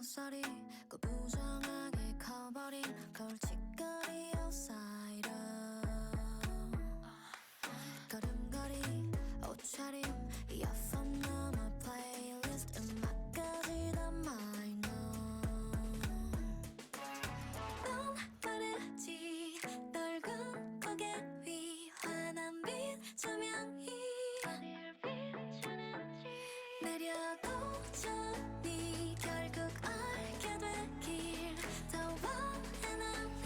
햇살이 부정하게 커버린 걸칫거리 outsider. 걸음걸이 옷차림 이어폰 넘어 플레이리스트 음악까지 다 마이너. 넌 빠르지 넓은 고개 위 환한 빛 조명이 내려도 전이 결국 알게 되길 더 원하는 니.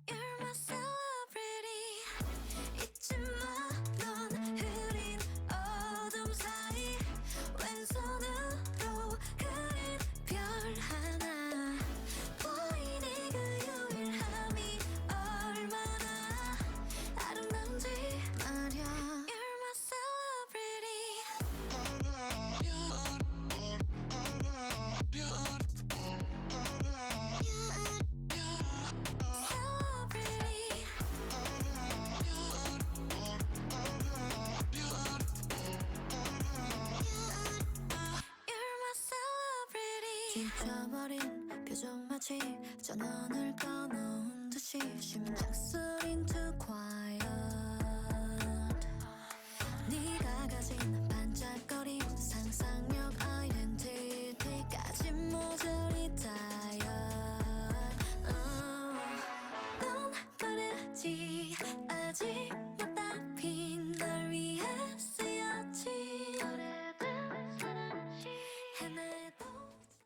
You're my celebrity. 잊지 마, 넌 흐린 어둠 사이 왼손으로 그린 별 하나. 보이니 그 유일함이 얼마나 아름다운지 말야. You're my celebrity. 지쳐버린 표정 마치 전원을 꺼놓은 듯이 심장 속